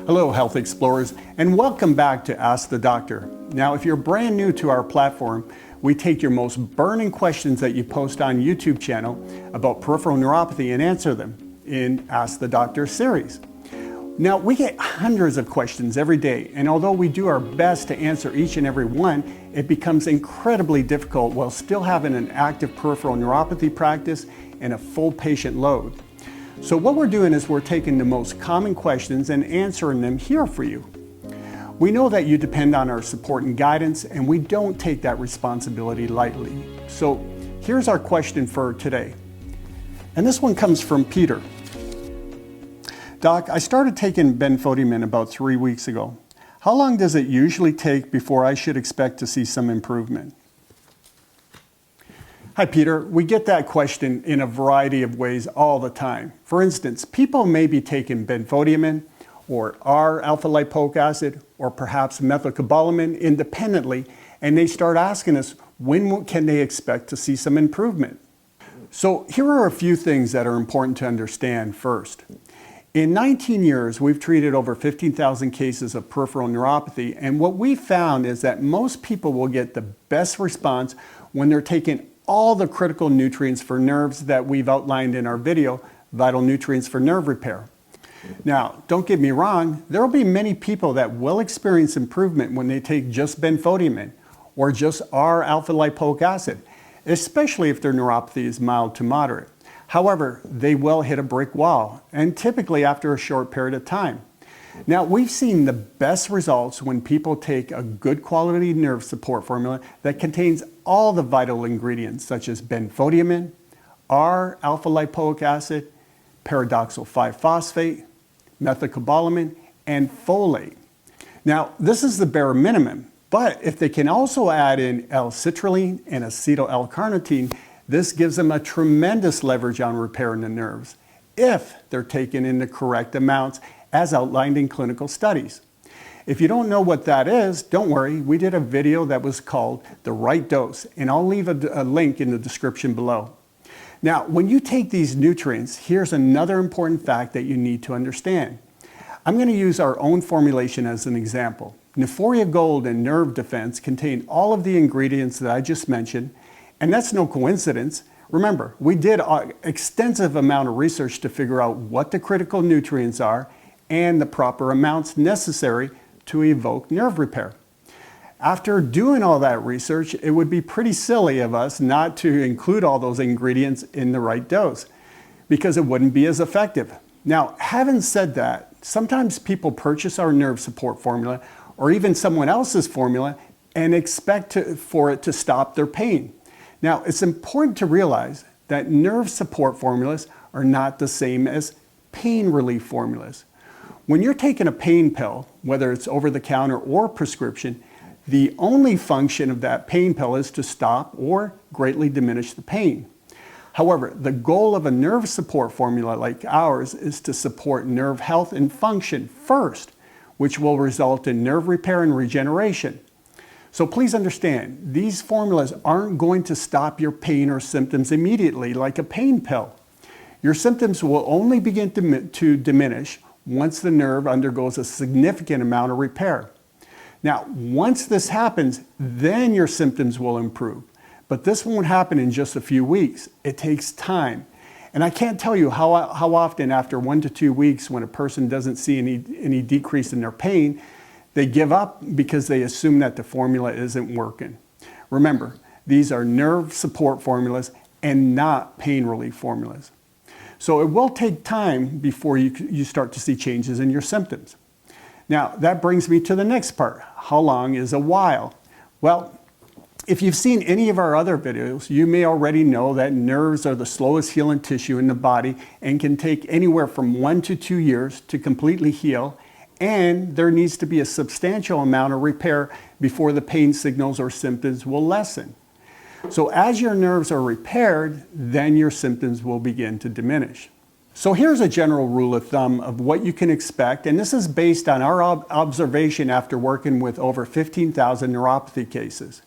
Hello, Health Explorers, and welcome back to Ask the Doctor. Now, if you're brand new to our platform, we take your most burning questions that you post on YouTube channel about peripheral neuropathy and answer them in Ask the Doctor series. Now, we get hundreds of questions every day, and although we do our best to answer each and every one, it becomes incredibly difficult while still having an active peripheral neuropathy practice and a full patient load. So what we're doing is we're taking the most common questions and answering them here for you. We know that you depend on our support and guidance, and we don't take that responsibility lightly. So here's our question for today. And this one comes from Peter. Doc, I started taking Benfotiamine about 3 weeks ago. How long does it usually take before I should expect to see some improvement? Hi Peter, we get that question in a variety of ways all the time. For instance, people may be taking Benfotiamine or R-alpha-lipoic acid or perhaps Methylcobalamin independently, and they start asking us when can they expect to see some improvement. So here are a few things that are important to understand first. In 19 years, we've treated over 15,000 cases of peripheral neuropathy, and what we found is that most people will get the best response when they're taking all the critical nutrients for nerves that we've outlined in our video, Vital Nutrients for Nerve Repair. Now, don't get me wrong, there will be many people that will experience improvement when they take just Benfotiamine or just R-alpha-lipoic acid, especially if their neuropathy is mild to moderate. However, they will hit a brick wall, and typically after a short period of time. Now, we've seen the best results when people take a good quality nerve support formula that contains all the vital ingredients such as Benfotiamine, R-alpha-lipoic acid, Pyridoxal 5-phosphate, Methylcobalamin, and Folate. Now, this is the bare minimum, but if they can also add in L-Citrulline and Acetyl L-Carnitine, this gives them a tremendous leverage on repairing the nerves if they're taken in the correct amounts as outlined in clinical studies. If you don't know what that is, don't worry, we did a video that was called The Right Dose, and I'll leave a link in the description below. Now, when you take these nutrients, here's another important fact that you need to understand. I'm going to use our own formulation as an example. Neuphoria Gold and Nerve Defense contain all of the ingredients that I just mentioned, and that's no coincidence. Remember, we did an extensive amount of research to figure out what the critical nutrients are and the proper amounts necessary to evoke nerve repair. After doing all that research, it would be pretty silly of us not to include all those ingredients in the right dose because it wouldn't be as effective. Now, having said that, sometimes people purchase our nerve support formula or even someone else's formula and expect for it to stop their pain. Now, it's important to realize that nerve support formulas are not the same as pain relief formulas. When you're taking a pain pill, whether it's over the counter or prescription, the only function of that pain pill is to stop or greatly diminish the pain. However, the goal of a nerve support formula like ours is to support nerve health and function first, which will result in nerve repair and regeneration. So please understand, these formulas aren't going to stop your pain or symptoms immediately like a pain pill. Your symptoms will only begin to diminish once the nerve undergoes a significant amount of repair. Now, once this happens, then your symptoms will improve. But this won't happen in just a few weeks. It takes time. And I can't tell you how often after 1 to 2 weeks when a person doesn't see any decrease in their pain, they give up because they assume that the formula isn't working. Remember, these are nerve support formulas and not pain relief formulas. So it will take time before you start to see changes in your symptoms. Now, that brings me to the next part. How long is a while? Well, if you've seen any of our other videos, you may already know that nerves are the slowest healing tissue in the body and can take anywhere from 1 to 2 years to completely heal, and there needs to be a substantial amount of repair before the pain signals or symptoms will lessen. So as your nerves are repaired, then your symptoms will begin to diminish. So here's a general rule of thumb of what you can expect, and this is based on our observation after working with over 15,000 neuropathy cases.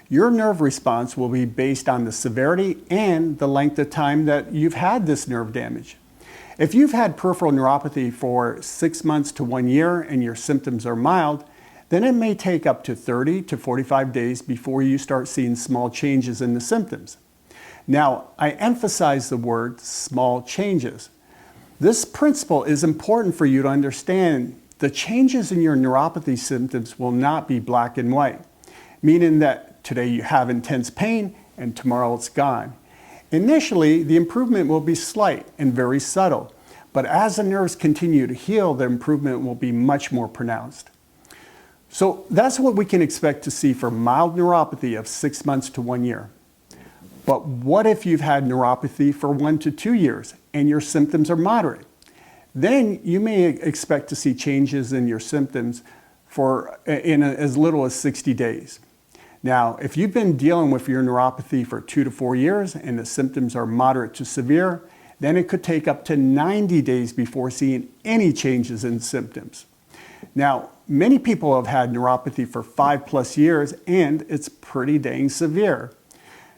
Your nerve response will be based on the severity and the length of time that you've had this nerve damage. If you've had peripheral neuropathy for 6 months to 1 year and your symptoms are mild, then it may take up to 30 to 45 days before you start seeing small changes in the symptoms. Now, I emphasize the word small changes. This principle is important for you to understand. The changes in your neuropathy symptoms will not be black and white, meaning that today you have intense pain and tomorrow it's gone. Initially, the improvement will be slight and very subtle, but as the nerves continue to heal, the improvement will be much more pronounced. So that's what we can expect to see for mild neuropathy of 6 months to 1 year. But what if you've had neuropathy for 1 to 2 years and your symptoms are moderate? Then you may expect to see changes in your symptoms in as little as 60 days. Now, if you've been dealing with your neuropathy for 2 to 4 years and the symptoms are moderate to severe, then it could take up to 90 days before seeing any changes in symptoms. Now, many people have had neuropathy for 5+ years and it's pretty dang severe.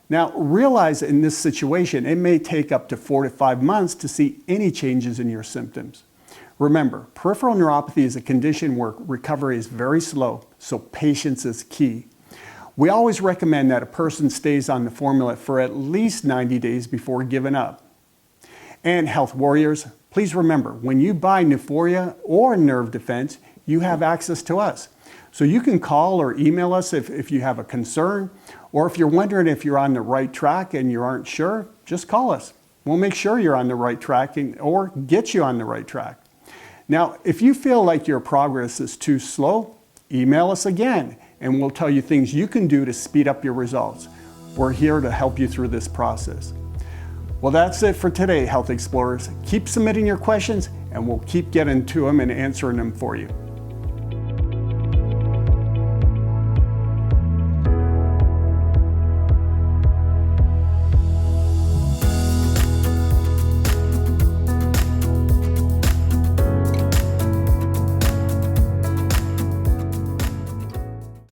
Now, realize in this situation, it may take up to 4 to 5 months to see any changes in your symptoms. Remember, peripheral neuropathy is a condition where recovery is very slow, so patience is key. We always recommend that a person stays on the formula for at least 90 days before giving up. And health warriors, please remember, when you buy Neuphoria or Nerve Defense, you have access to us. So you can call or email us if you have a concern, or if you're wondering if you're on the right track and you aren't sure, just call us. We'll make sure you're on the right track or get you on the right track. Now, if you feel like your progress is too slow, email us again and we'll tell you things you can do to speed up your results. We're here to help you through this process. Well, that's it for today, Health Explorers. Keep submitting your questions and we'll keep getting to them and answering them for you.